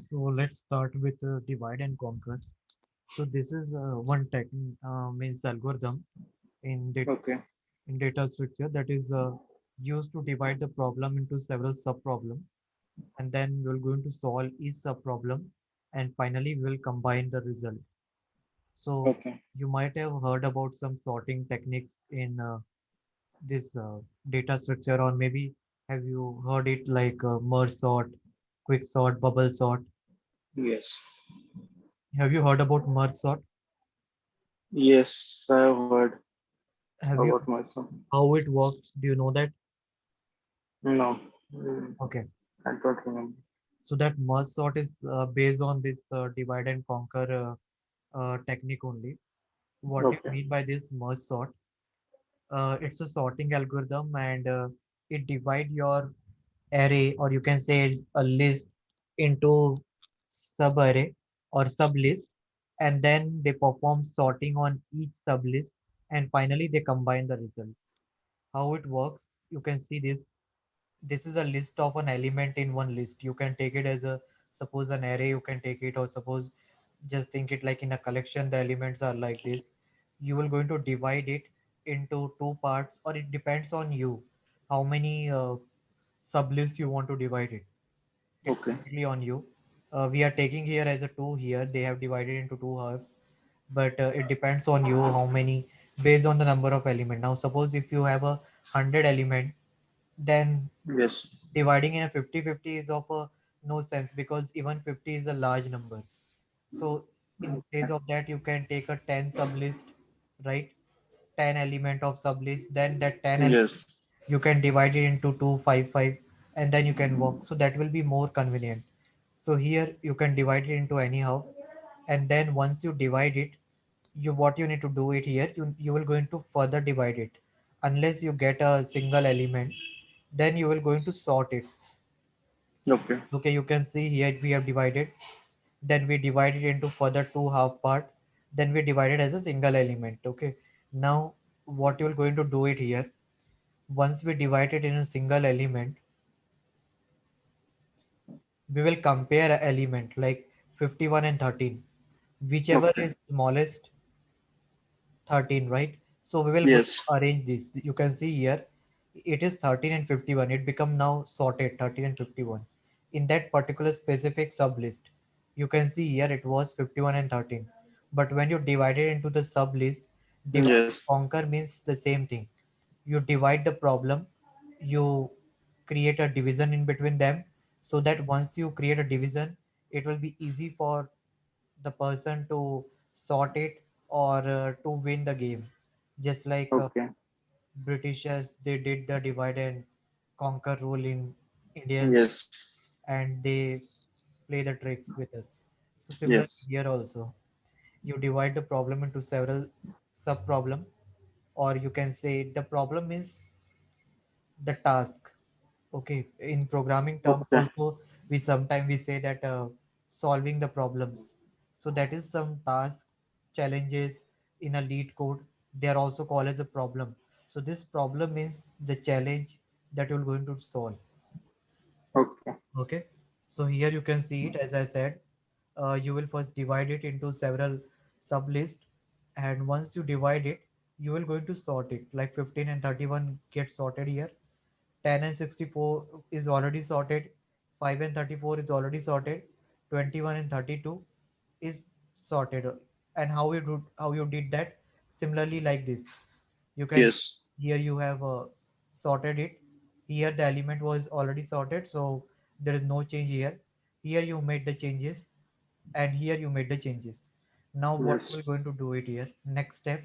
So let's start with divide and conquer. So this is one means algorithm in data Okay. in data structure that is used to divide the problem into several sub-problem, and then we're going to solve each sub-problem, and finally we'll combine the result. So Okay. you might have heard about some sorting techniques in this data structure, or maybe have you heard it like merge sort, quick sort, bubble sort? Yes. Have you heard about merge sort? Yes, I have heard Have you about myself. how it works? Do you know that? No, Okay. I don't remember. So that merge sort is based on this divide and conquer technique only. What do you Okay. mean by this merge sort? It's a sorting algorithm, and it divide your array, or you can say a list, into sub array or sub list, and then they perform sorting on each sub list, and finally they combine the result. How it works, you can see this. This is a list of an element in one list. You can take it as a, suppose an array, you can take it, or suppose just think it like in a collection, the elements are like this. You will going to divide it into two parts, or it depends on you how many sublists you want to divide it. It's Okay. completely on you. We are taking here as a two here, they have divided into two half, but it depends on you how many, based on the number of element. Now suppose if you have a 100 element, then Yes. dividing in a 50-50 is of no sense, because even 50 is a large number. So in place Okay. of that, you can take a 10 sublist, right? 10 element of sublist, then that 10 element Yes. you can divide it into 255, and then you can work. So that will be more convenient. So here you can divide it into anyhow, and then once you divide it, you what you need to do it here, you will going to further divide it unless you get a single element, then you will going to sort it. Okay. Okay, you can see here we have divided, then we divide it into further two half part, then we divide it as a single element. Okay, now what you're going to do it here, once we divide it in a single element, we will compare a element like 51 and 13, whichever Okay. is smallest, 13, right? So we will go Yes. to arrange this. You can see here it is 13 and 51. It become now sorted 13 and 51 in that particular specific sub list. You can see here it was 51 and 13, but when you divide it into the sub list, divide Yes. and conquer means the same thing. You divide the problem, you create a division in between them, so that once you create a division, it will be easy for the person to sort it, or to win the game, just like Okay. britishers, they did the divide and conquer rule in Indian, Yes. and they play the tricks with us. So similar Yes. here also, you divide the problem into several sub problem, or you can say the problem is the task. Okay, in programming terms Okay. also, we sometimes we say that solving the problems. So that is some task, challenges in a lead code, they are also called as a problem. So this problem is the challenge that you're going to solve. Okay. Okay, so here you can see it, as I said, you will first divide it into several sub list, and once you divide it, you will going to sort it like 15 and 31 get sorted here, 10 and 64 is already sorted, 5 and 34 is already sorted, 21 and 32 is sorted. And how you did that, similarly like this, you can see Yes. here you have sorted it. Here the element was already sorted, so there is no change here. Here you made the changes, and here you made the changes. Now what Yes. we're going to do it here, next step,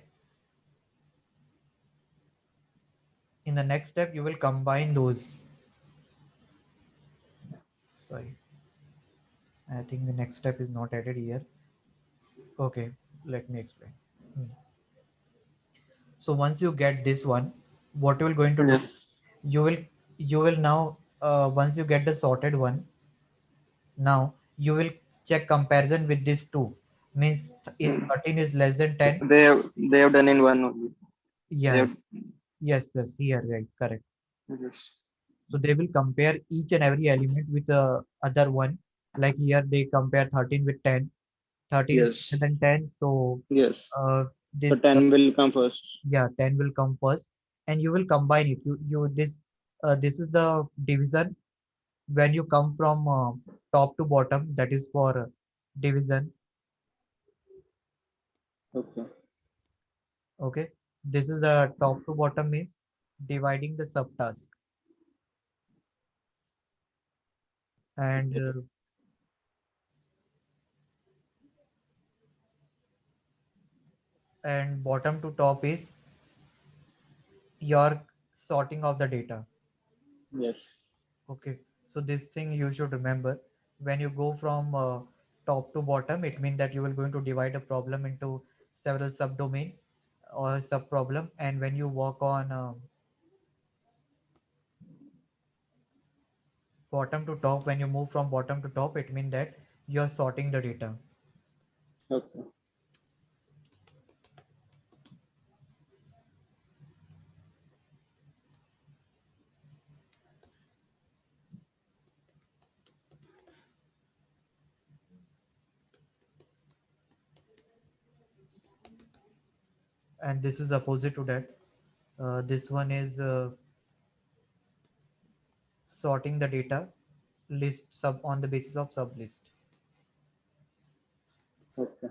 in the next step you will combine those. Sorry, I think the next step is not added here. Okay, let me explain. Hmm. So once you get this one, what you will going to do? Yes. You will now once you get the sorted one, now you will check comparison with this two. Means is Mm. 13 is less than 10? They have done in one only. They Yeah. have. Yes, here, right, correct. Yes. So they will compare each and every element with the other one, Like here they compare 13 with 10. 13 is Yes. greater than 10, so Yes. So this 10 will come first. yeah, 10 will come first, and you will combine it. You this is the division when you come from top to bottom. That is for division. Okay. Okay, this is the top to bottom means dividing the subtask, and Okay. bottom to top is your sorting of the data. Yes. Okay, so this thing you should remember when you go from top to bottom. It means that you will going to divide a problem into several subdomain or sub problem, and when you work on bottom to top, when you move from bottom to top, it means that you are sorting the data. Okay. And this is opposite to that. This one is sorting the data list sub on the basis of sub list. Okay.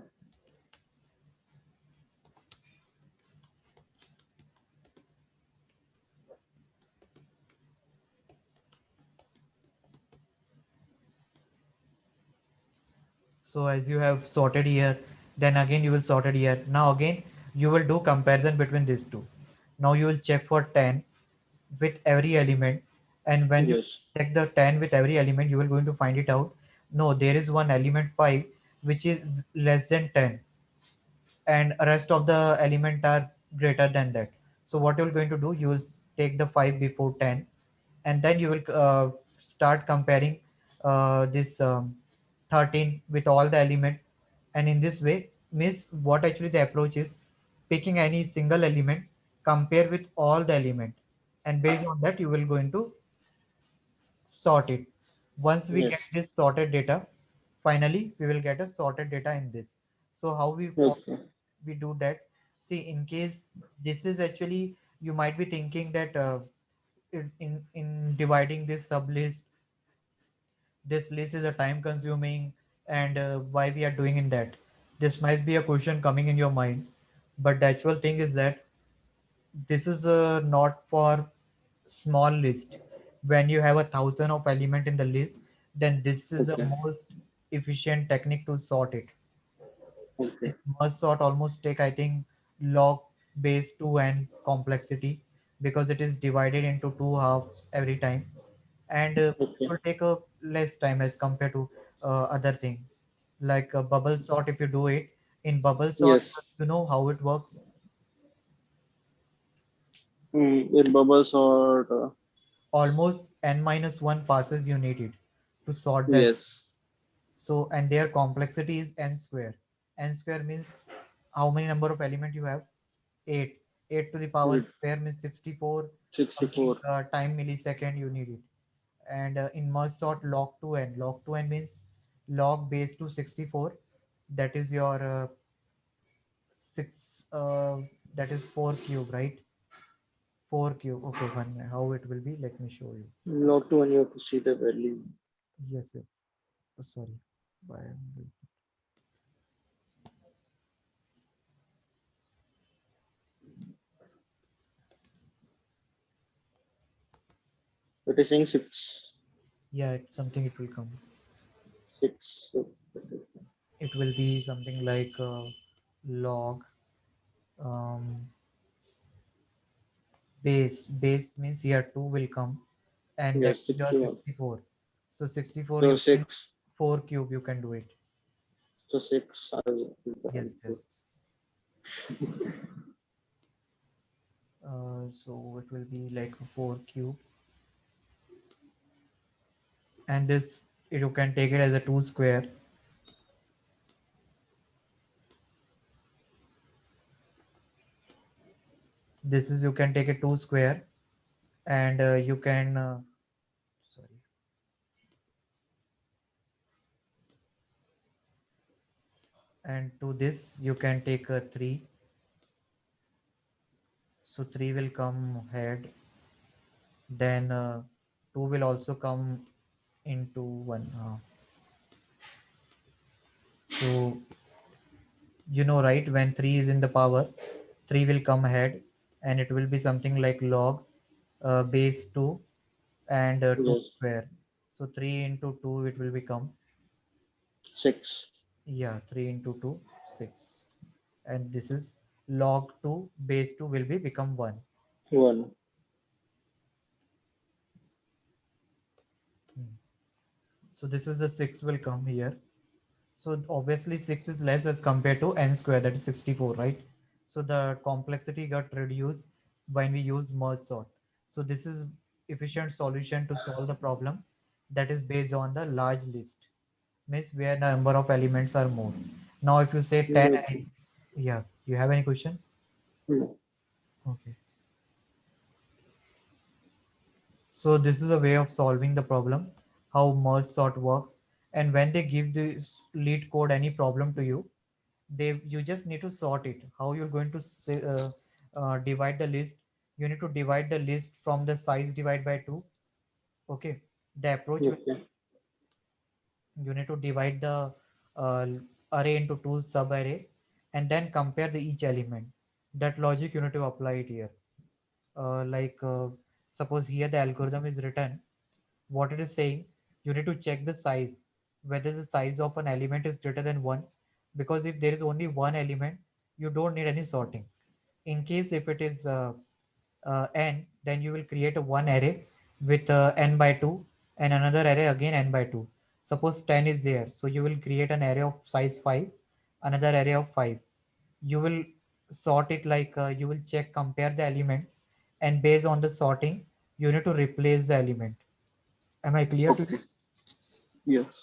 So as you have sorted here, then again you will sorted here. Now again you will do comparison between these two. Now you will check for 10 with every element, and when you Yes. check the 10 with every element, you will going to find it out. No, there is one element 5 which is less than 10, and rest of the element are greater than that. So what you're going to do, you will take the 5 before 10, and then you will start comparing this 13 with all the element. And in this way means what actually the approach is, picking any single element, compare with all the element, and based on that you will going to sort it. Once we get Yes. this sorted data, finally we will get a sorted data in this. So how Okay. we do that? See, in case this is actually, you might be thinking that in dividing this sub list, this list is a time consuming, and why we are doing in that. This might be a question coming in your mind, but the actual thing is that this is not for small list. When you have 1,000 of element in the list, then this is the Okay. most efficient technique to sort it. Okay. This merge sort almost take, I think, log base 2 and complexity, because it is divided into two halves every time, and it Okay. will take a less time as compared to other thing like a bubble sort. If you do it in bubble sort, Yes. you know how it works. It bubbles or Almost n minus 1 passes you need it to sort that. yes. So, and their complexity is n square. N square means how many number of element you have? 8. 8 to the power It square means 64 something 64. time millisecond you need it. And in merge sort, log 2n. Log 2n means log base to 64. That is your 6, that is 4 cube, right? 4 cube. Okay, one minute. How it will be? Let me show you. Log to one you have to see the value. Yes, yes. Oh, sorry. Why It is saying six. Yeah, it's something it will come. Six. It will be something like log um, base. Base means here 2 will come, and that Yes, is your 61. 64. So 64 So you can, six. 4 cube you can do it. So six. Yes, yes. So it will be like a 4 cube, and this you can take it as a 2 square. This is, you can take a 2 square, and you can sorry, and to this you can take a 3. So 3 will come head, then 2 will also come into 1. So you know, right, when 3 is in the power, 3 will come ahead, and it will be something like log base 2 and 2 Yes. square. So 3 into 2 it will become, 6. yeah, 3 into 2, 6. And this is log 2 base 2 will be become 1. 1. Hmm. So this is the 6 will come here. So obviously 6 is less as compared to n square, that is 64, right? So the complexity got reduced when we use merge sort. So this is efficient solution to solve the problem that is based on the large list, means where the number of elements are more. Now if you say 10, Okay. yeah, you have any question? No. Okay. So this is a way of solving the problem, how merge sort works. And when they give this lead code any problem to you, they you just need to sort it. How you're going to divide the list? You need to divide the list from the size divide by 2. Okay. The approach will Okay. you need to divide the uh, array into two sub array and then compare the each element. That logic you need to apply it here. Like suppose here the algorithm is written, what it is saying, you need to check the size, whether the size of an element is greater than 1, because if there is only one element, you don't need any sorting. In case if it is n, then you will create a one array with n by 2 and another array again n by 2. Suppose 10 is there, so you will create an array of size 5, another array of 5. You will sort it like you will check, compare the element, and based on the sorting, you need to replace the element. Am I clear to you? Okay. Yes.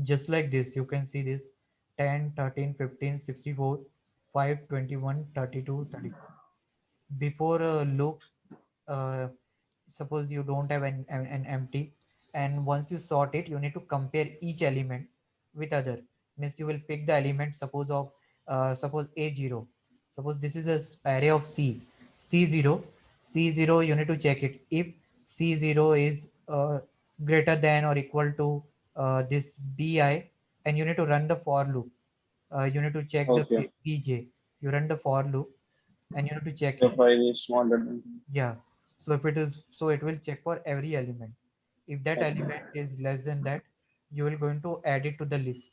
Just like this, you can see this 10, 13, 15, 64, 5, 21, 32, 34. Before a loop, uh, suppose you don't have an empty, and once you sort it, you need to compare each element with other. Means you will pick the element, suppose of suppose a0. Suppose this is a array of c0. C0 you need to check it. If c0 is greater than or equal to this bi, and you need to run the for loop. You need to check the Okay. bj. You run the for loop and you need to check The it. 5 is smaller than. Yeah. So if it is, so it will check for every element. If that Okay. element is less than that, you will going to add it to the list,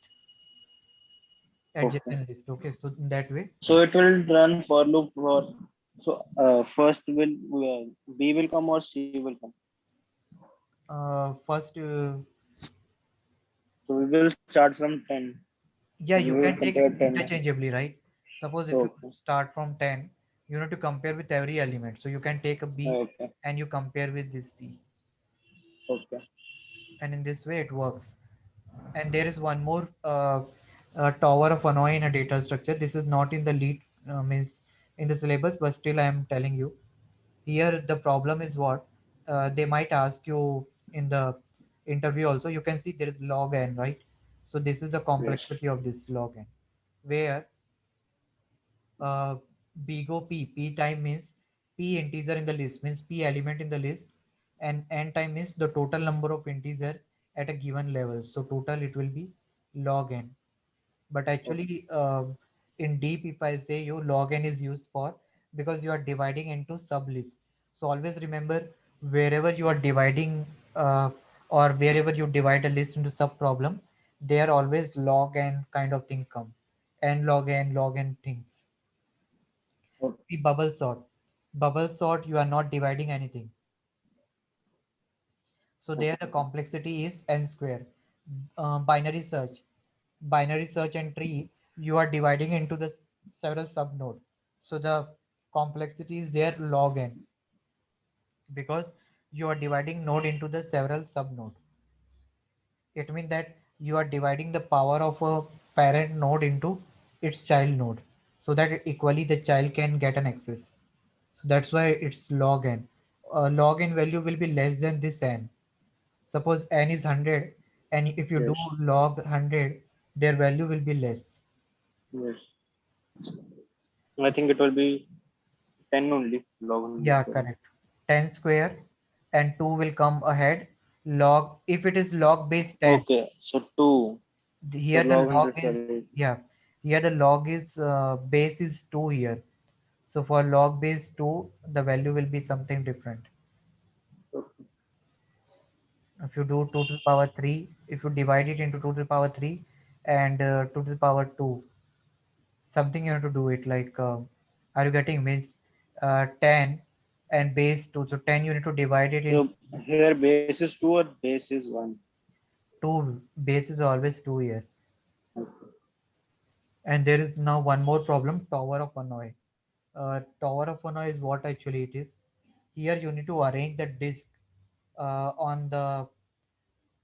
Okay. adjacent list. Okay. So in that way, So it will run for loop for. So first will B will come or C will come. first, So we will start from 10. yeah, And we you will can take it compare 10. interchangeably, right? Suppose if you Okay. start from 10, you need to compare with every element. So you can take a B Okay. and you compare with this C. Okay. And in this way, it works. And there is one more tower of Hanoi in a data structure. This is not in the lead, means in the syllabus, but still I am telling you. Here the problem is what they might ask you in the interview also. You can see there is log n, right? So this is the Yes. complexity of this log n, where uh, big O p time means p integer in the list, means p element in the list, and n time means the total number of integer at a given level. So total it will be log n. But Okay. actually in deep, if I say you, log n is used for because you are dividing into sub list. So always remember, wherever you are dividing or wherever you divide a list into sub problem, there always log n kind of thing come, n log n things. Okay. The bubble sort, you are not dividing anything. So there the complexity is n square. Binary search, and tree, you are dividing into the several sub node. So the complexity is there log n, because you are dividing node into the several sub node. It means that you are dividing the power of a parent node into its child node, so that equally the child can get an access. So that's why it's log n. Log n value will be less than this n. Suppose n is 100, And if you do Yes. log 100, their value will be less. Yes. I think it will be 10 only. Log 100 Yeah, square. correct. 10 square and 2 will come ahead. Log, if it is log base 10, Okay. So 2. So here the log log 100 is, square is. yeah, here the log is, base is 2 here. So for log base 2, the value will be something different. Okay. If you do 2 to the power 3, if you divide it into 2 to the power 3 and 2 to the power 2, something you have to do it like, are you getting means 10 and base 2. So 10 you need to divide it in So here base is 2 or base is 1. 2. Base is always 2 here. Okay. And there is now one more problem, Tower of Hanoi. Tower of Hanoi is what actually it is. Here you need to arrange the disk on the.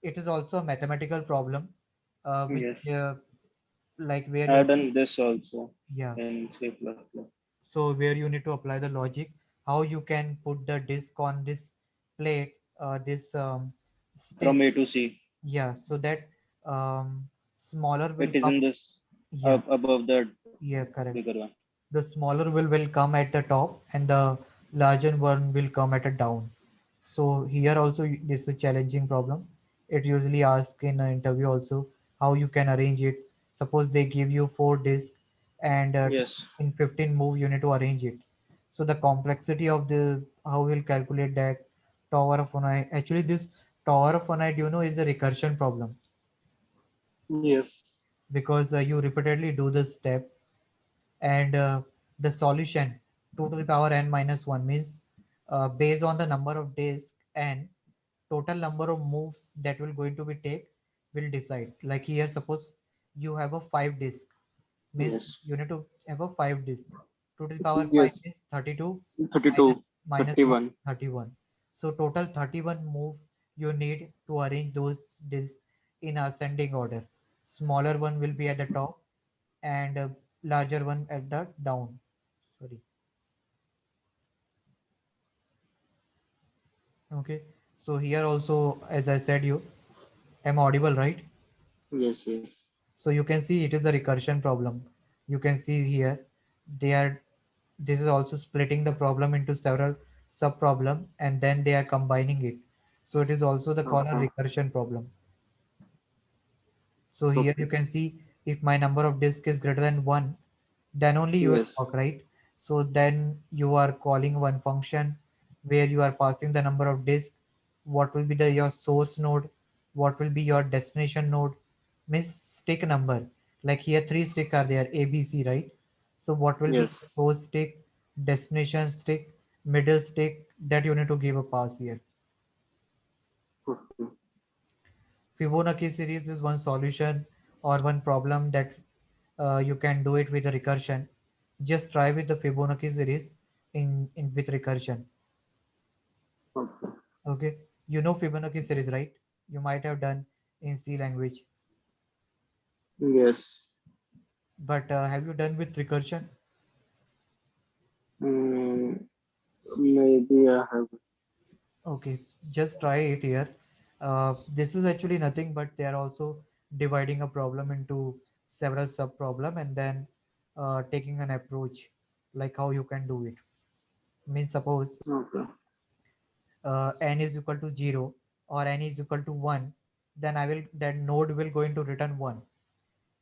It is also a mathematical problem, which Yes. like where I you have done this also yeah. in C++. So where you need to apply the logic, how you can put the disk on this plate, this stick. From A to C. Yeah, so that smaller will It is come. in this Yeah, above the yeah, correct. bigger one. The smaller will come at the top and the larger one will come at a down. So here also this is a challenging problem. It usually asks in an interview also how you can arrange it. Suppose they give you 4 disks and Yes. in 15 move you need to arrange it. So the complexity of the how we'll calculate that tower of Hanoi. Actually this tower of Hanoi, do you know, is a recursion problem Yes. because you repeatedly do this step and the solution 2 to the power n minus 1 means based on the number of days n, total number of moves that will going to be take will decide. Like here suppose you have a 5 disk means Yes. you need to have a 5 disk. 2 to the power 5 Yes. means 32 minus 32, minus 1 31. 31. So total 31 move you need to arrange those disks in ascending order. Smaller one will be at the top and larger one at the down. Sorry. Okay. So here also, as I said, you am audible, right? Yes. Yes. So you can see it is a recursion problem. You can see here they are. This is also splitting the problem into several sub problem, and then they are combining it. So it is also the called a Okay. recursion problem. So here you Okay. can see if my number of disk is greater than 1, then only you will Yes. work, right? So then you are calling one function where you are passing the number of disk, what will be the your source node, what will be your destination node, means stick number. Like here three stick are there, A, B, C, right? So what will be Yes. the source stick, destination stick, middle stick, that you need to give a pass here. Okay. Fibonacci series is one solution or one problem that you can do it with a recursion. Just try with the Fibonacci series in with recursion. Okay. Okay, you know Fibonacci series, right? You might have done in C language, Yes. but have you done with recursion? Mm, maybe I have. Okay, just try it here. This is actually nothing, but they are also dividing a problem into several sub problem and then taking an approach like how you can do it. Means suppose Okay. n is equal to 0 or n is equal to 1, then I will that node will going to return 1.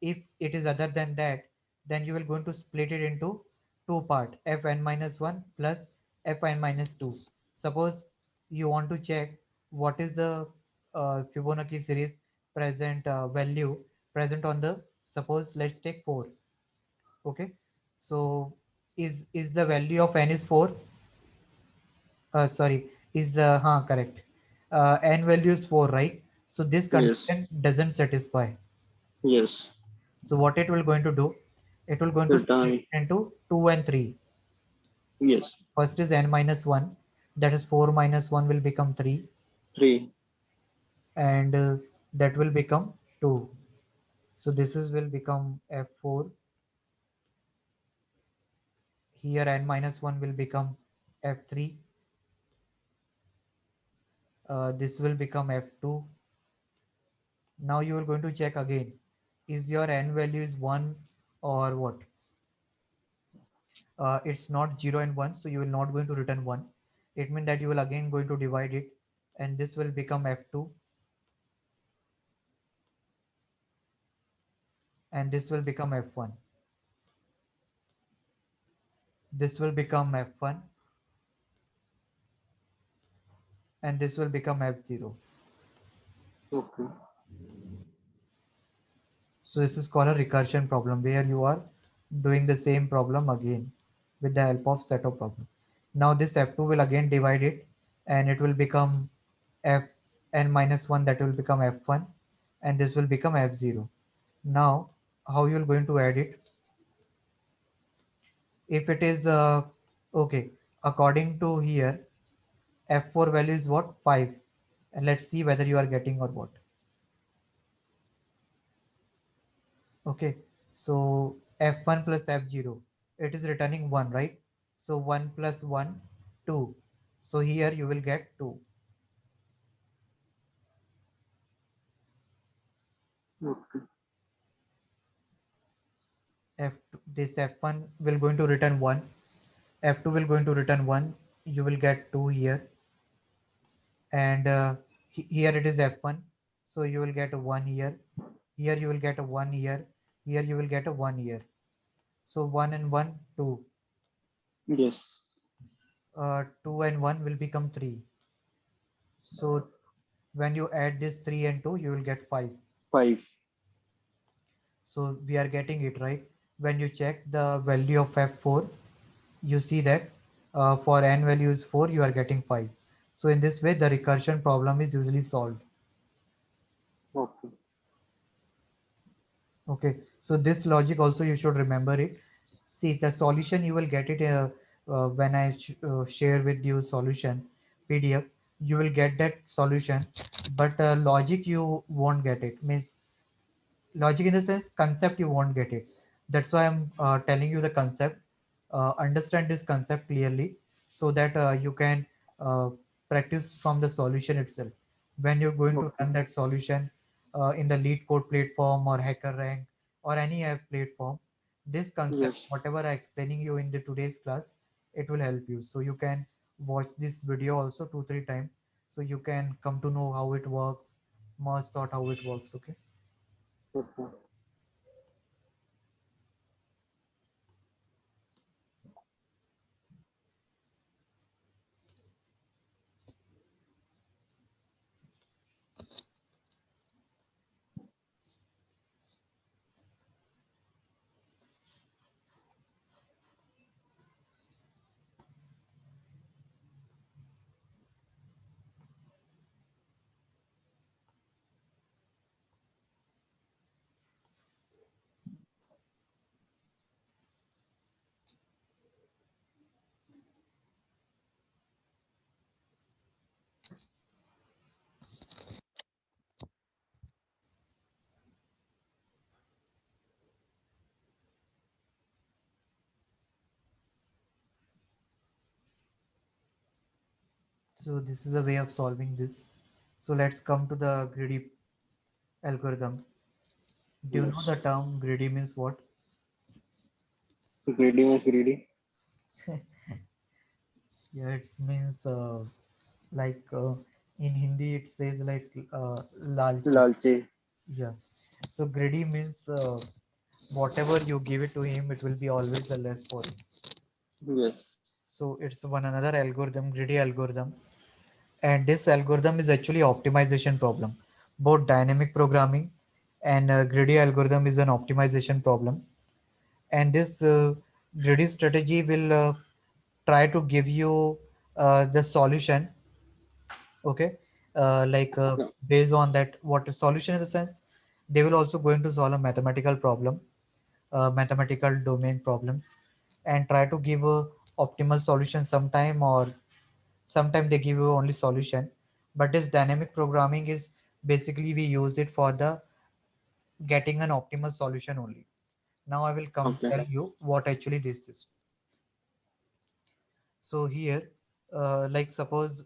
If it is other than that, then you will going to split it into two part, fn minus 1 plus fn minus 2. Suppose you want to check what is the Fibonacci series present value present on the, suppose let's take 4. Okay, so is the value of n is 4, sorry, is the correct, n value is 4, right? So this Yes. condition doesn't satisfy. Yes. So what it will going to do, it will going to You're split done. it into 2 and 3. Yes. First is n minus 1, that is 4 minus 1 will become 3, 3. and that will become 2. So this is will become f4. Here n minus 1 will become f3. This will become f2. Now you are going to check again, is your n value is 1 or what? It's not 0 and 1, so you will not going to return 1. It means that you will again going to divide it, and this will become f2, and this will become f1. This will become f1, and this will become f0. Okay. So this is called a recursion problem, where you are doing the same problem again with the help of set of problem. Now this f2 will again divide it, and it will become fn minus 1, that will become f1, and this will become f0. Now how you are going to add it? If it is okay, according to here, f4 value is what? 5. And let's see whether you are getting or what. Okay, so f1 plus f0, it is returning 1, right? So 1 plus 1, 2. So here you will get 2. Okay. F this f1 will going to return 1, f2 will going to return 1, you will get 2 here, and here it is f1, so you will get a 1 here, here you will get a 1 here, here you will get a 1 here. So 1 and 1, 2. Yes. 2 and 1 will become 3. So when you add this 3 and 2, you will get 5. 5. So we are getting it right. When you check the value of f4, you see that for n value is 4, you are getting 5. So in this way, the recursion problem is usually solved. Okay. Okay, so this logic also you should remember it. See, the solution you will get it when I share with you solution PDF. You will get that solution, but logic you won't get it. Means logic in the sense concept you won't get it. That's why I'm telling you the concept. Understand this concept clearly, so that you can uh, practice from the solution itself. When you're going to Okay. run that solution in the lead code platform or hacker rank or any app platform, this concept Yes. whatever I explaining you in the today's class, it will help you. So you can watch this video also 2 3 times, so you can come to know how it works, more sort how it works. Okay. Okay. So this is a way of solving this. So let's come to the greedy algorithm. Do you know Yes. the term greedy means what? Greedy means greedy. Yeah, it means like in Hindi it says like lalchi. Lalchi. Yeah. So greedy means whatever you give it to him, it will be always the less for him. Yes. So it's one another algorithm, greedy algorithm, and this algorithm is actually optimization problem. Both dynamic programming and greedy algorithm is an optimization problem, and this greedy strategy will try to give you the solution. Okay, like Okay. based on that what a solution in the sense, they will also going to solve a mathematical problem, mathematical domain problems, and try to give a optimal solution sometime, or sometime they give you only solution. But this dynamic programming is basically we use it for the getting an optimal solution only. Now I will come Okay. tell you what actually this is. So here, like suppose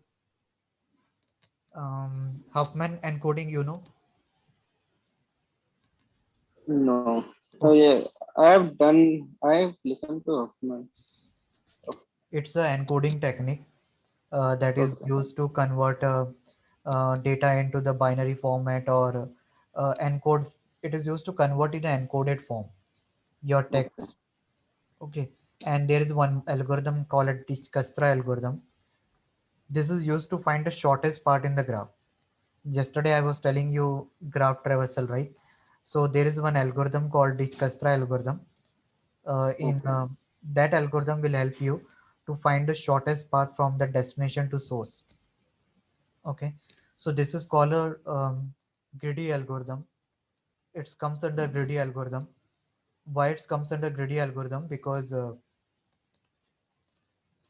Huffman encoding, you know, No. So Okay, yeah, I have done. I have listened to Hoffman. it's a encoding technique that is Okay. used to convert data into the binary format or encode. It is used to convert in an encoded form your Okay. text. Okay, and there is one algorithm called a Dijkstra algorithm. This is used to find the shortest part in the graph. Yesterday I was telling you graph traversal, right? So there is one algorithm called Dijkstra algorithm. In Okay. That algorithm will help you to find the shortest path from the destination to source. Okay, so this is called a greedy algorithm. It comes under greedy algorithm. Why it comes under greedy algorithm? Because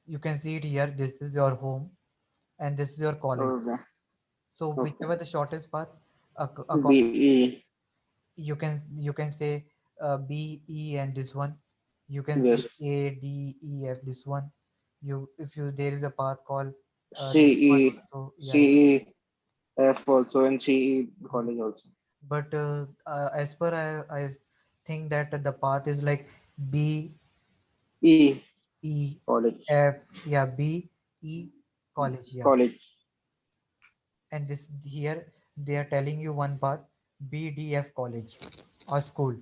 you can see it here. This is your home, and this is your college. Okay. So Okay. whichever the shortest path, B according E. you can say B E and this one. You can say Yes. A D E F this one. You if you there is a path called C this one E. also. C Yeah, E. F also and C E yeah. college also. But as per I think that the path is like B E E college. F, yeah, B E college, yeah. College. And this here they are telling you one path B D F college or school.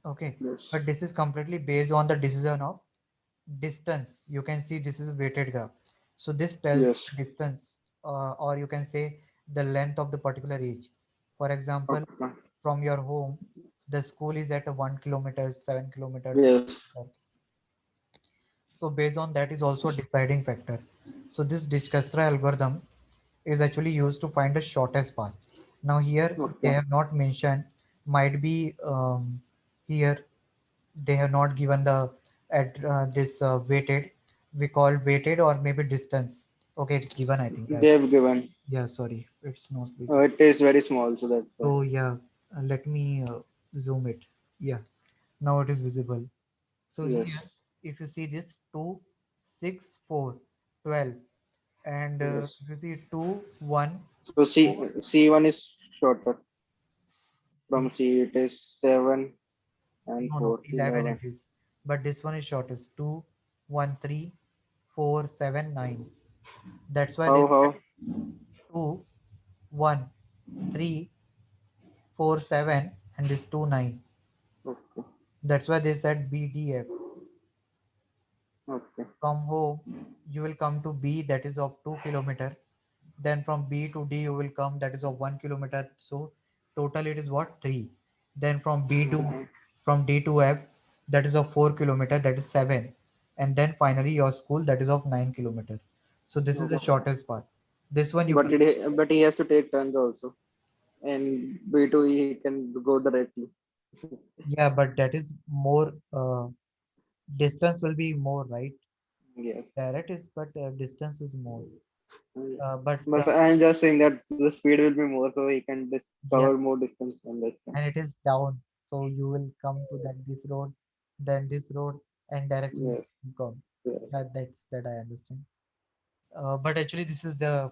Okay, Yes. but this is completely based on the decision of distance. You can see this is a weighted graph. So this tells you Yes. the distance, or you can say the length of the particular age. For example, Okay. from your home, the school is at a 1 kilometer, 7 kilometer, Yes. 2 kilometer. So based on that is also a deciding factor. So this Dijkstra algorithm is actually used to find the shortest path. Now here they Okay. have not mentioned, might be here they have not given the at this weighted. We call weighted or maybe distance. Okay, it's given I think. Yeah, They have given. yeah. Sorry, it's not visible. It is very small, so that's why. So yeah, let me zoom it. Yeah, now it is visible. So Yes. here, if you see this 2, 6, 4, 12, and Yes. if you see 2, 1, So 4, C1 is shorter. From C, C it is 7 and no, 4, 11 it 11. is. But this one is shortest 2, 1, 3, 4, 7, 9. That's why they said How? 2, 1, 3, 4, 7, and this 2, 9. Okay. That's why they said BDF. Okay. From home, you will come to B that is of 2 kilometer. Then from B to D you will come that is of 1 kilometer. So total it is what 3. Then Okay. from D to F that is of 4 kilometer, that is 7. And then finally your school that is of 9 kilometer. So this is the Okay. shortest part. This one you But can, but he has to take turns also. And B2E he can go directly. yeah, but that is more distance will be more, right? Yes. Direct is but distance is more. Yes. But But I'm just saying that the speed will be more, so he can yeah, cover more distance than this time. and it is down, so you will come to that this road, then this road, and directly Yes. you come. Yes. That I understand. But actually, this is the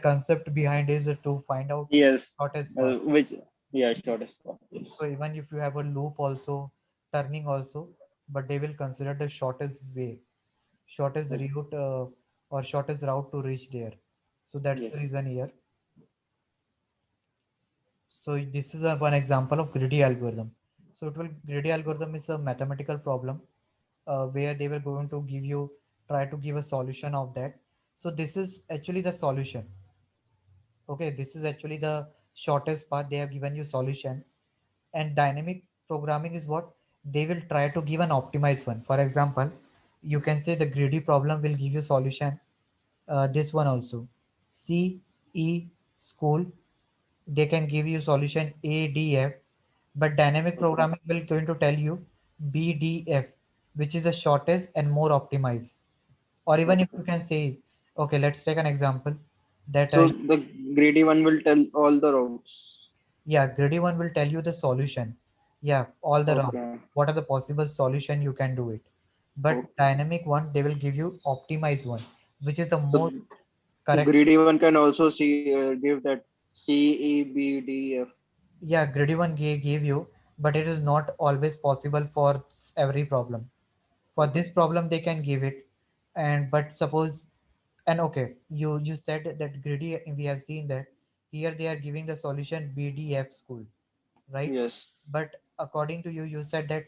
concept behind is to find out Yes. shortest path. Which, yeah, shortest path. Yes. So even if you have a loop also, turning also, but they will consider the shortest way, shortest Okay. route, or shortest route to reach there. So that's Yes. the reason here. So this is one example of greedy algorithm. So it will greedy algorithm is a mathematical problem where they were going to give you try to give a solution of that. So this is actually the solution. Okay, this is actually the shortest path. They have given you solution, and dynamic programming is what they will try to give an optimized one. For example, you can say the greedy problem will give you solution. This one also, C E school, they can give you solution A D F, but dynamic Okay. programming will going to tell you B D F, which is the shortest and more optimized. Or even if you Okay. can say, okay, let's take an example that So the greedy one will tell all the routes. yeah, greedy one will tell you the solution. Yeah, all the route. Okay. What are the possible solution you can do it? But Okay. dynamic one, they will give you optimized one, which is the So most so correct. greedy one can also see give that C E B D F. Yeah, greedy one gave you, but it is not always possible for every problem. For this problem, they can give it, and but suppose, and okay, you said that greedy. We have seen that here they are giving the solution BDF school, right? Yes. But according to you, you said that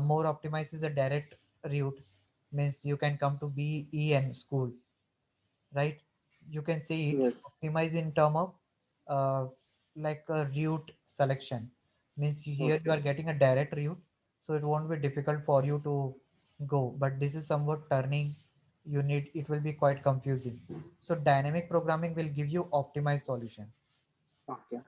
more optimized is a direct route, means you can come to BEN school, right? You can see it Yes. optimize in term of uh, like a route selection, means here you Okay. are getting a direct route, so it won't be difficult for you to go, but this is somewhat turning, you need, it will be quite confusing. So dynamic programming will give you optimized solution. Okay.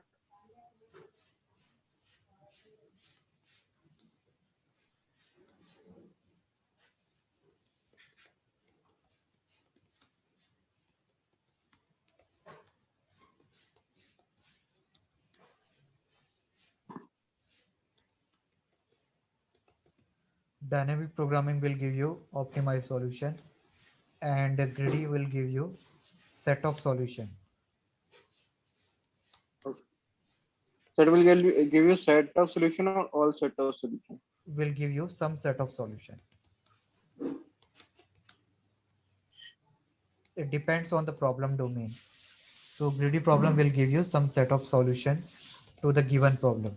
Dynamic programming will give you optimized solution, and greedy will give you set of solution, Okay. So it will give you set of solution or all set of solution. will give you some set of solution. It depends on the problem domain. So greedy problem will give you some set of solution to the given problem.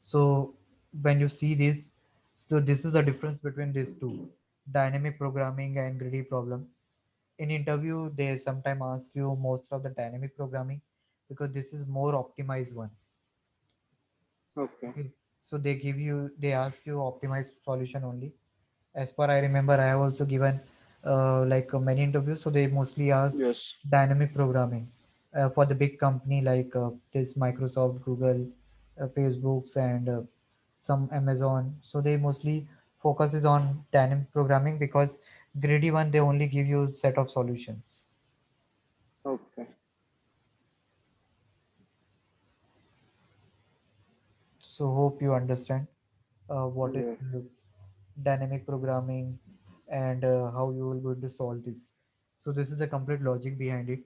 So when you see this, so this is the difference between these two, dynamic programming and greedy problem. In interview, they sometimes ask you most of the dynamic programming because this is more optimized one. Okay. Okay. So they give you, they ask you optimized solution only. As per I remember, I have also given many interviews, so they mostly ask Yes. dynamic programming for the big company like this Microsoft, Google, Facebooks, and some Amazon. So they mostly focuses on dynamic programming because greedy one they only give you set of solutions. Okay. So hope you understand what is Yes. dynamic programming and how you will going to solve this. So this is the complete logic behind it.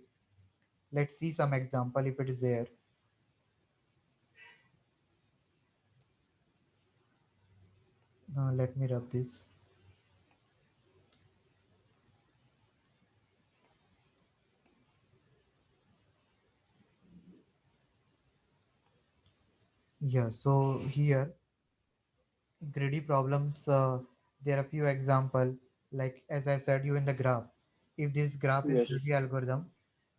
Let's see some example if it is there. Let me rub this. Yeah, so here greedy problems, there are few example, like as I said you in the graph. If this graph is Yes. greedy algorithm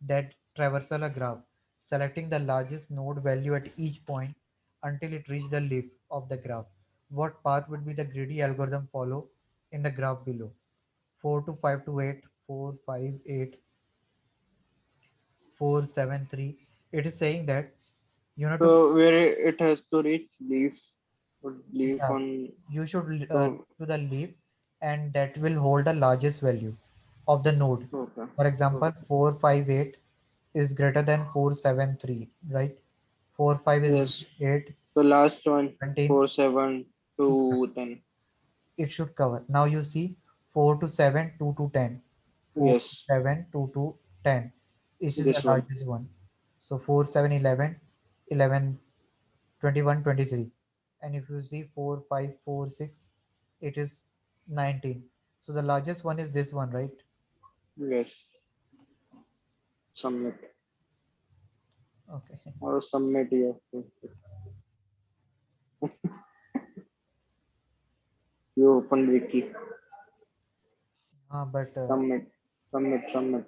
that traversal a graph, selecting the largest node value at each point until it reach the leaf of the graph. What path would be the greedy algorithm follow in the graph below? 4 to 5 to 8, 4, 5, 8, 4, 7, 3. It is saying that you know to, So where it has to reach leaf, would leaf yeah, on. you should So to the leaf, and that will hold the largest value of the node. okay. For example, Okay. 458 is greater than 473, right? 45 is Yes. 8, The last one, 17. 4, 7, Yeah, 2, 10. it should cover. Now you see 4 to 7, 2 to 10. 4 to Yes. 7, 2 to 10. This is the This one. largest one. So 4, 7, 11, 11, 21, 23. And if you see 4, 5, 4, 6, it is 19. So the largest one is this one, right? Yes. Submit. Okay. Or submit, yes. You open wiki. But Submit. Submit. Submit.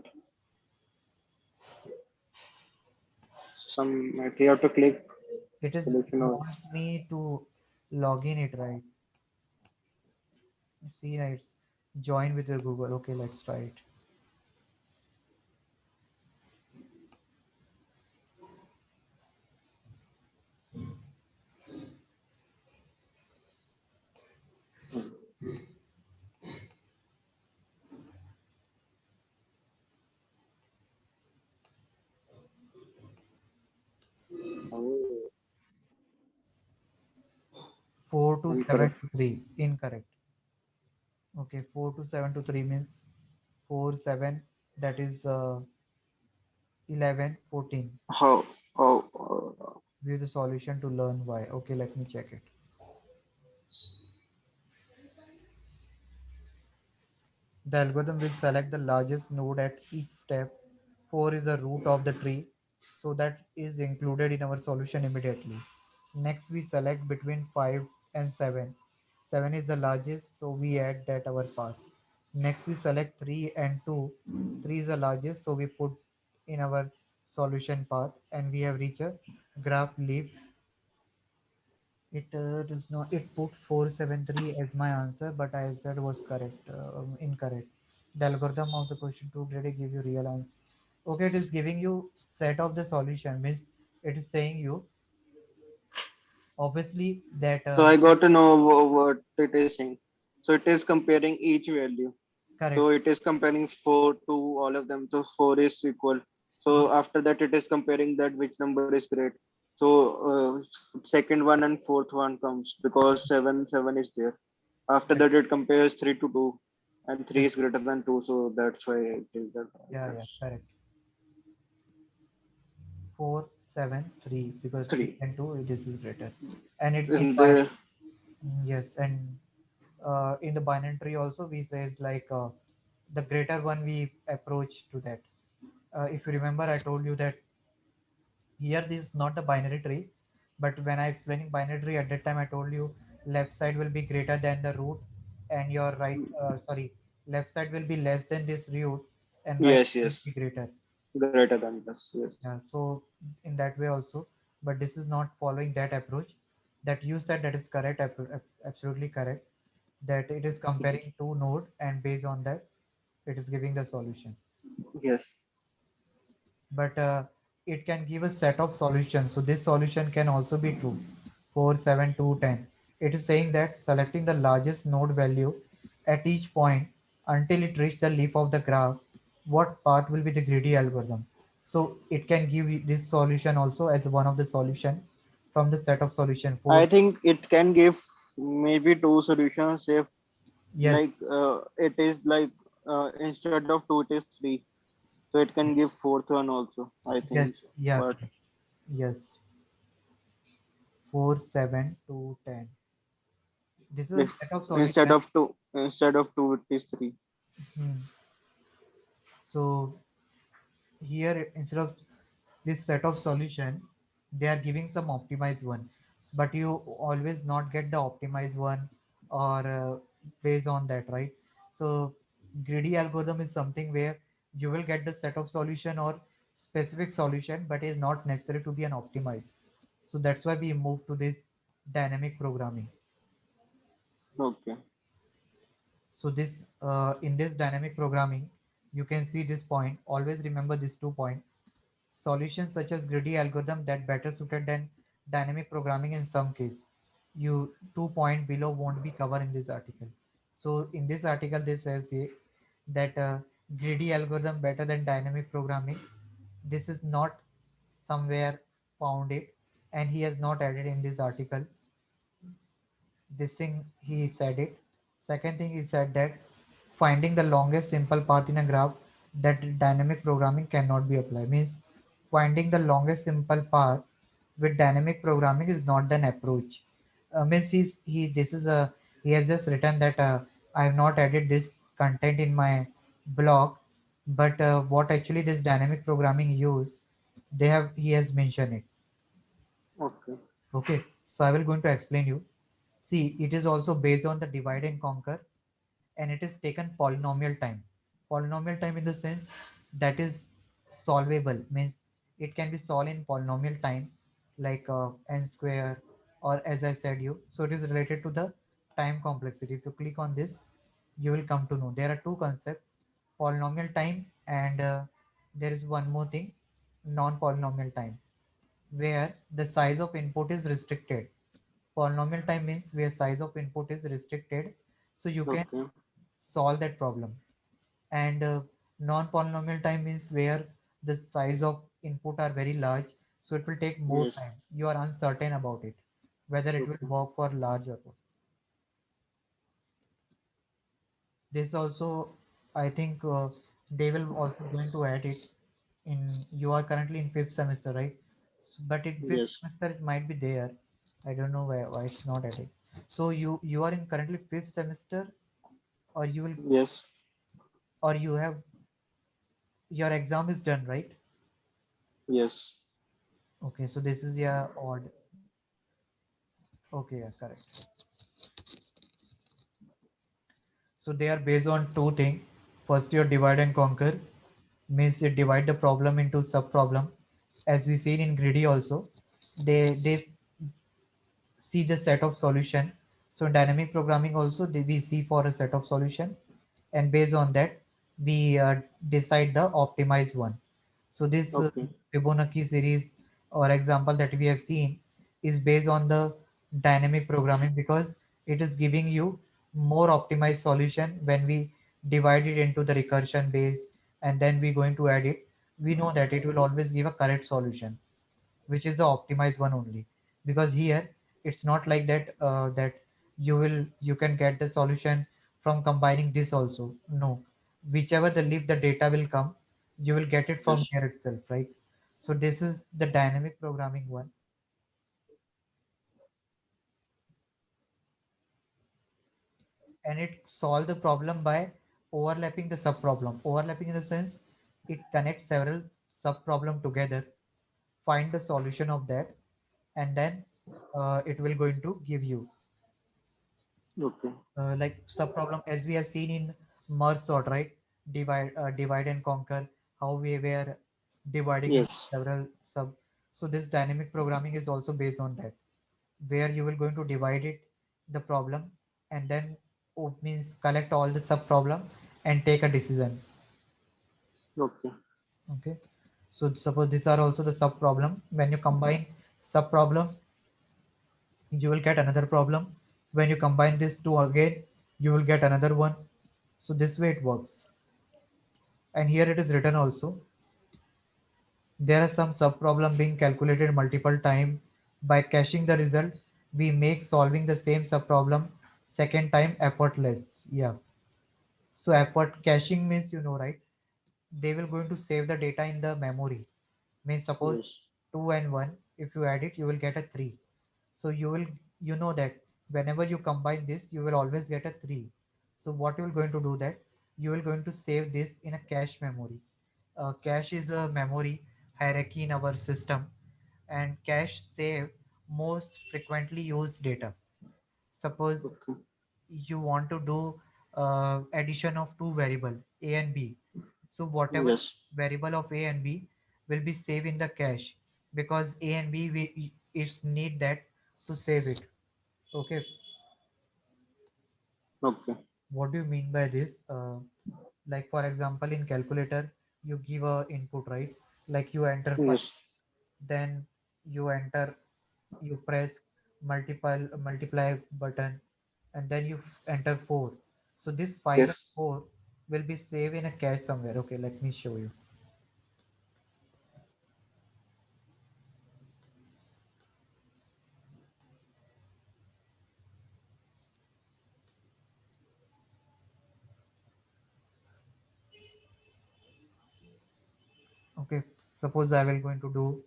Submit. You have to click it is selection it or wants me to log in it, right? See, it's join with your Google. Okay, let's try it. oh, 4 to 7 incorrect. to 3. Incorrect. Okay, 4 to 7 to 3 means 4, 7. That is 11, 14. How? How? View the solution to learn why. Okay, let me check it. The algorithm will select the largest node at each step. 4 is the root of the tree, so that is included in our solution immediately. Next, we select between 5 and 7. 7 is the largest, so we add that our path. Next, we select 3 and 2. 3 is the largest, so we put in our solution path, and we have reached a graph leaf. It does not. It put 473 as my answer, but I said was correct. Incorrect. The algorithm of the question two did it give you real answer? Okay, it is giving you set of the solution. Means it is saying you obviously that So I got to know what it is saying. So it is comparing each value. So correct. it is comparing 4 to all of them. So 4 is equal. Ye- So after that, it is comparing that which number is great. So second one and fourth one comes because 7 is there. After Correct. that, it compares 3 to 2, and 3 Yes. is greater than 2. So that's why it is that. Yeah. That's Correct. 473 because 3 3. and 2 this is greater, and it in And by the yes, and in the binary tree also we says like the greater one we approach to that. If you remember, I told you that here this is not a binary tree, but when I explaining binary tree at that time, I told you left side will be greater than the root, and your right, sorry, left side will be less than this root, and right yes, side will yes, be greater. greater than this. Yes. Yeah, so in that way also, but this is not following that approach. That you said that is correct, absolutely correct. That it is comparing two node, and based on that, it is giving the solution. Yes. But it can give a set of solutions. So this solution can also be true. 4, 7, 2, 10. It is saying that selecting the largest node value at each point until it reaches the leaf of the graph, what path will be the greedy algorithm? So it can give you this solution also as one of the solution from the set of solution 4. I think it can give maybe two solutions if Yes, it is like instead of 2 it is 3, so it can give fourth one also, I think yes, so. yeah, But correct. Yes, 4, 7, 2, 10. This is a if set of instead solution. of 2 it is 3. Hmm. So here instead of this set of solution, they are giving some optimized one, but you always not get the optimized one or based on that, right? So greedy algorithm is something where you will get the set of solution or specific solution, but is not necessary to be an optimized. So that's why we move to this dynamic programming. Okay. So this in this dynamic programming, you can see this point. Always remember these 2 points. Solutions such as greedy algorithm that better suited than dynamic programming in some case. You 2 point below won't be covered in this article. So in this article, this says here that greedy algorithm better than dynamic programming. This is not somewhere found it, and he has not added in this article. This thing he said it. Second thing he said that finding the longest simple path in a graph that dynamic programming cannot be applied means finding the longest simple path with dynamic programming is not an approach. Means he this is a he has just written that I have not added this content in my blog, but what actually this dynamic programming use, they have he has mentioned it. Okay. Okay, so I will going to explain you. See, it is also based on the divide and conquer, and it is taken polynomial time. Polynomial time in the sense that is solvable, means it can be solved in polynomial time, like n square, or as I said you. So it is related to the time complexity. If you click on this, you will come to know there are two concepts: polynomial time, and there is one more thing, non-polynomial time, where the size of input is restricted. Polynomial time means where size of input is restricted, so you can Okay. solve that problem. And non-polynomial time means where the size of input are very large, so it will take more Yes. time. You are uncertain about it, whether it will Okay. work for large or not. This also, I think they will also going to add it. In you are currently in fifth semester, right? But in fifth Yes. semester it might be there. I don't know why it's not added. So you are in currently fifth semester, or you will, Yes. or you have, your exam is done, right? Yes. Okay, so this is your odd. Okay, yeah, correct. So they are based on two things. First, your divide and conquer means you divide the problem into sub problem. As we seen in greedy also, they see the set of solution. So in dynamic programming also we see for a set of solution, and based on that we decide the optimized one. So this Okay. Fibonacci series or example that we have seen is based on the dynamic programming, because it is giving you more optimized solution when we divide it into the recursion base, and then we going to add it. We know that it will always give a correct solution, which is the optimized one only. Because here it's not like that, that you can get the solution from combining this also. No, whichever the leaf the data will come, you will get it from Yes. here itself, right? So this is the dynamic programming one, and it solve the problem by overlapping the sub problem. Overlapping in the sense it connects several sub problem together, find the solution of that, and then it will going to give you Okay. like sub problem, as we have seen in merge sort, right? Divide and conquer, how we were dividing into Yes. several sub. So this dynamic programming is also based on that, where you will going to divide it the problem, and then means collect all the sub problem and take a decision. Okay. Okay, so suppose these are also the sub problem. When you combine sub problem, you will get another problem. When you combine these two again, you will get another one. So this way it works. And here it is written also, there are some subproblem being calculated multiple time. By caching the result, we make solving the same subproblem second time effortless. Yeah, so effort caching means, right, they will going to save the data in the memory. Means suppose Yes. 2 and 1, if you add it you will get a 3. So you will, that whenever you combine this you will always get a 3. So what you will going to do, that you will going to save this in a cache memory. Cache is a memory hierarchy in our system, and cache save most frequently used data. Suppose Okay. you want to do addition of two variable a and b. So whatever Yes. variable of a and b will be saved in the cache, because a and b we is need that to save it. Okay, Okay. what do you mean by this? Like for example in calculator, you give a input, right? Like you enter 5, Yes. then you enter, you press multiply button, and then you enter 4. So this 5 and Yes. 4 will be saved in a cache somewhere. Okay, let me show you. Okay, suppose I will going to do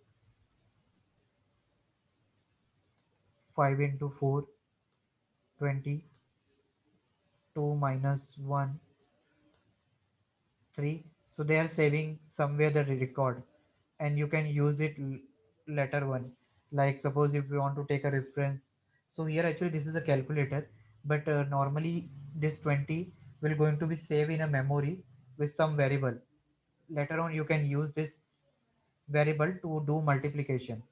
5 into 4, 20, 2 minus 1, 3. So they are saving somewhere the record, and you can use it later one. Like suppose if you want to take a reference, so here actually this is a calculator, but normally this 20 will going to be saved in a memory with some variable. Later on you can use this variable to do multiplication.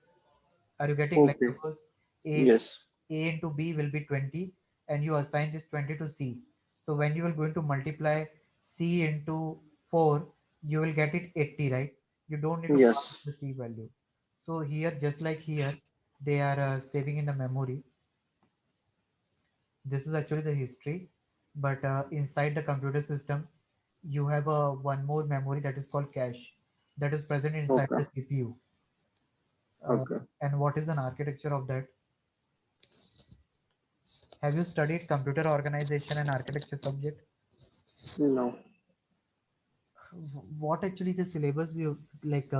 Are you getting, like Okay. suppose a Yes. a into b will be 20, and you assign this 20 to c. So when you will going to multiply c into 4, you will get it 80, right? You don't need to pass Yes. the c value. So here, just like here, they are saving in the memory. This is actually the history, but inside the computer system, you have a one more memory that is called cache, that is present inside Okay. the CPU. Uh, Okay. and what is an architecture of that? Have you studied computer organization and architecture subject? No. What actually the syllabus you like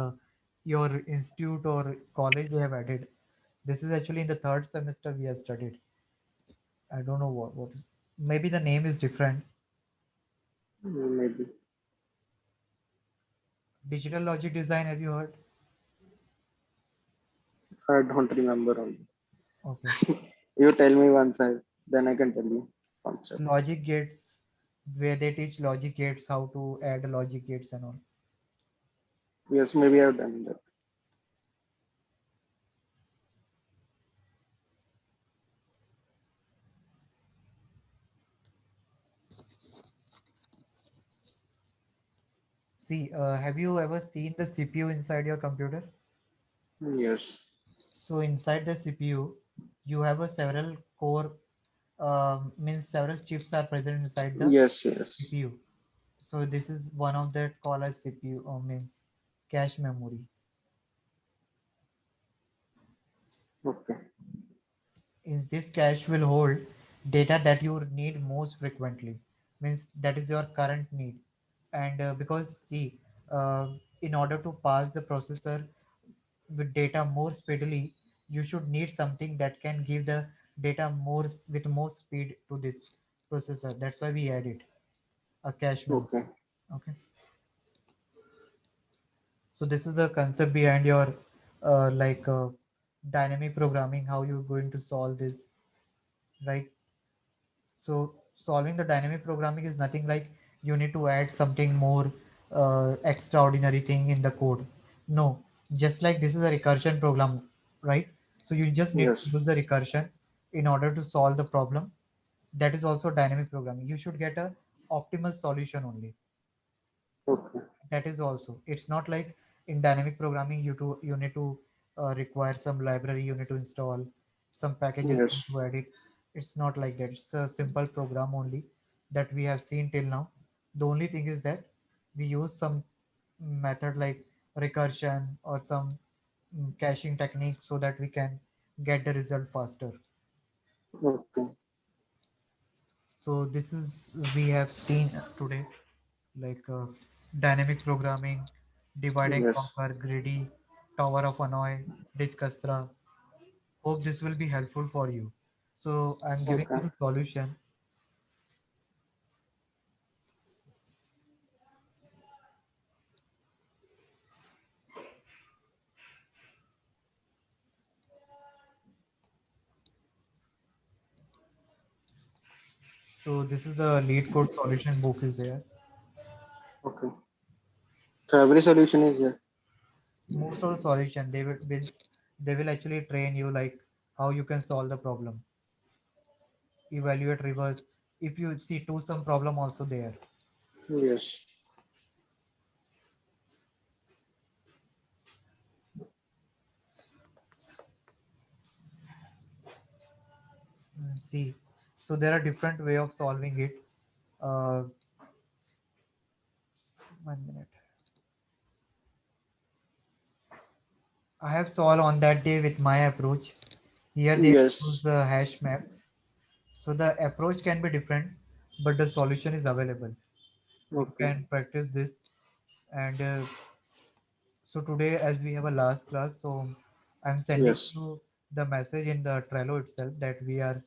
your institute or college they have added? This is actually in the third semester we have studied. I don't know what is, maybe the name is different. Maybe Digital logic design, have you heard? I don't remember only. Okay. You tell me once I then I can tell you concept. Logic gates, where they teach logic gates, how to add logic gates and all. Yes, maybe I've done that. See, have you ever seen the CPU inside your computer? Yes. So inside the CPU, you have a several core, means several chips are present inside the Yes. Yes. CPU. So this is one of that called as CPU, or means cache memory. Okay. In this cache will hold data that you need most frequently, means that is your current need. And because see, uh, in order to pass the processor with data more speedily, you should need something that can give the data with more speed to this processor. That's why we add it, a cache memory. Okay. Okay. So this is the concept behind your like dynamic programming, how you're going to solve this, right? So solving the dynamic programming is nothing like you need to add something more extraordinary thing in the code. No, just like this is a recursion program, right? So you just need to Yes. use the recursion in order to solve the problem. That is also dynamic programming. You should get a optimal solution only. Okay. That is also, it's not like in dynamic programming you need to require some library, you need to install some packages, you Yes. need to edit. It's not like that. It's a simple program only that we have seen till now. The only thing is that we use some method like recursion or some caching technique so that we can get the result faster. Okay. So this is we have seen today, like dynamic programming, divide and Yes. conquer, greedy, tower of Hanoi, Dijkastra. Hope this will be helpful for you. So I'm giving Okay. you the solution. So this is the lead code solution book is there. Okay. So every solution is there. Most of the solution they will actually train you like how you can solve the problem, evaluate reverse. If you see two some problem also there. Yes. See, so there are different way of solving it. Uh, 1 minute. I have solved on that day with my approach. Here they use Yes. the hash map. So the approach can be different, but the solution is available. You Okay. can practice this. And so today, as we have a last class, so I'm sending Yes. you the message in the Trello itself that we are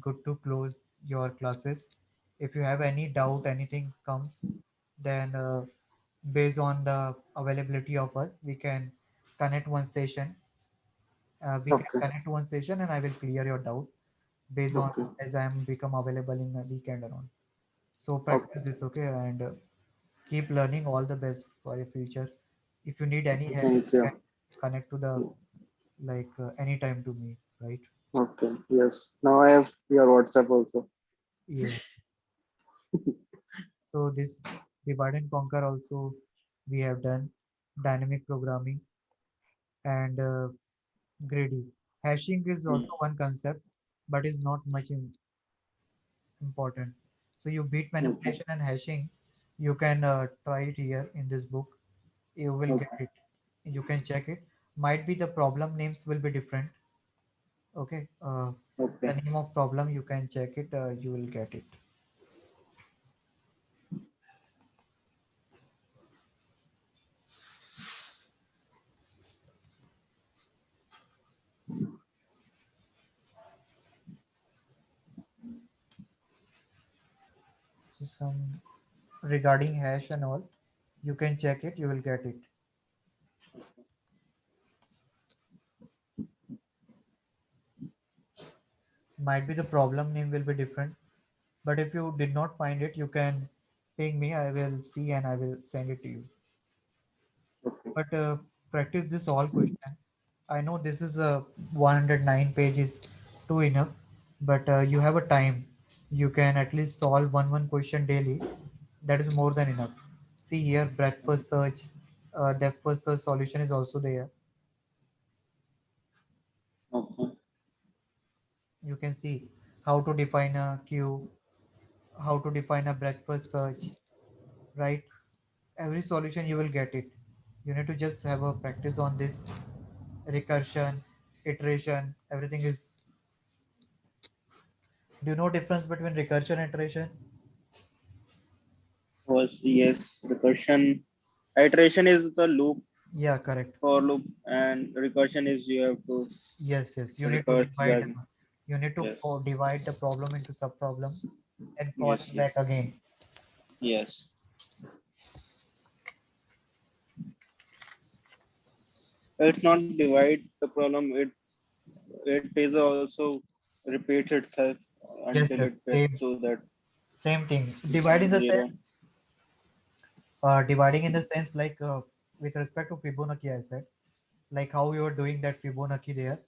good to close your classes. If you have any doubt, anything comes, then based on the availability of us, we can connect one session. We can Okay. connect one session, and I will clear your doubt based on Okay. as I am become available in a weekend around. So Okay. practice this, okay, and keep learning. All the best for your future. If you need any help, Thank you you. can connect to the like anytime to me, right? Okay. Yes. Now I have your WhatsApp also. Yeah. So this divide and conquer also we have done dynamic programming and greedy. Hashing is also one concept, but is not much important. So you beat Okay. manipulation and hashing. You can try it here in this book. You will get Okay. it. You can check it. Might be the problem names will be different. Okay. Okay. The name of problem you can check it. You will get it. So some regarding hash and all, you can check it, you will get it. Might be the problem name will be different, but if you did not find it, you can ping me. I will see and I will send it to you. Okay. But practice this all question. I know this is a 109 pages too enough, but you have a time. You can at least solve one question daily. That is more than enough. See here, breadth first search, depth first search solution is also there. Okay. You can see how to define a queue, how to define a breadth first search, right? Every solution you will get it. You need to just have a practice on this recursion, iteration, everything is. Do you know difference between recursion and iteration? Was yes, recursion. Iteration is the loop Yeah, correct. for loop, and recursion is you have to Yes, yes. You need to recurse divide. that. You need to Yes, divide the problem into sub problem and call yes, it yes, back again. yes. It's not divide the problem. It is also repeats itself Yes, until yes. it gets Same, to that same thing. Divide in the sense, zero. dividing in the sense like with respect to Fibonacci, I said, like how you were doing that Fibonacci there.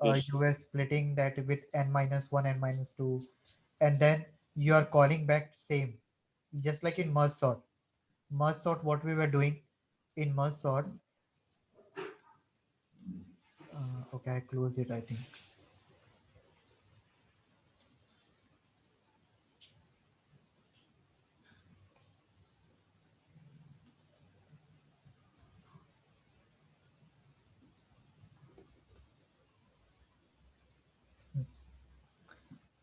Yes. You were splitting that with n minus one, n minus two, and then you are calling back same, just like in merge sort. Merge sort, what we were doing in merge sort. Okay, I close it. I think.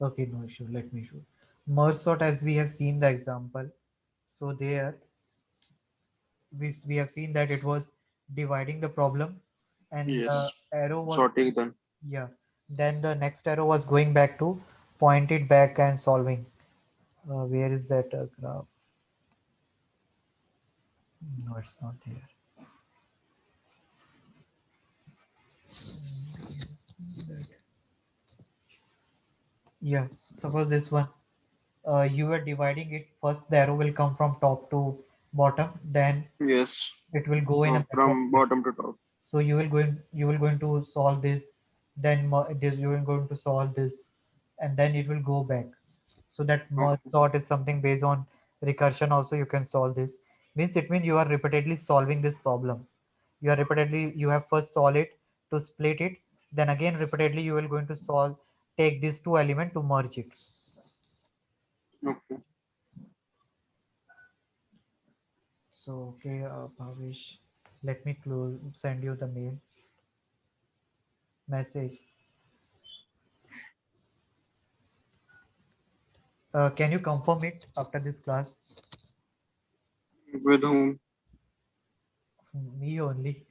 Okay, no issue. Let me show. Merge sort, as we have seen the example. So there we have seen that it was dividing the problem, and the Yes. arrow was, Sorting done. yeah. Then the next arrow was going back to point it back and solving. Where is that graph? No, it's not here. Yeah, suppose this one. You were dividing it. First, the arrow will come from top to bottom. Then Yes. it will go in a backward From way. bottom to top. So you will going to solve this, then this you will going to solve this, and then it will go back. So that merge Okay. sort is something based on recursion. Also, you can solve this. Means it means you are repeatedly solving this problem. You have first solve it to split it, then again repeatedly you will going to solve. Take these two element to merge it. Okay. So okay, Bhavish, let me close. Send you the mail message. Can you confirm it after this class? With whom? Me only.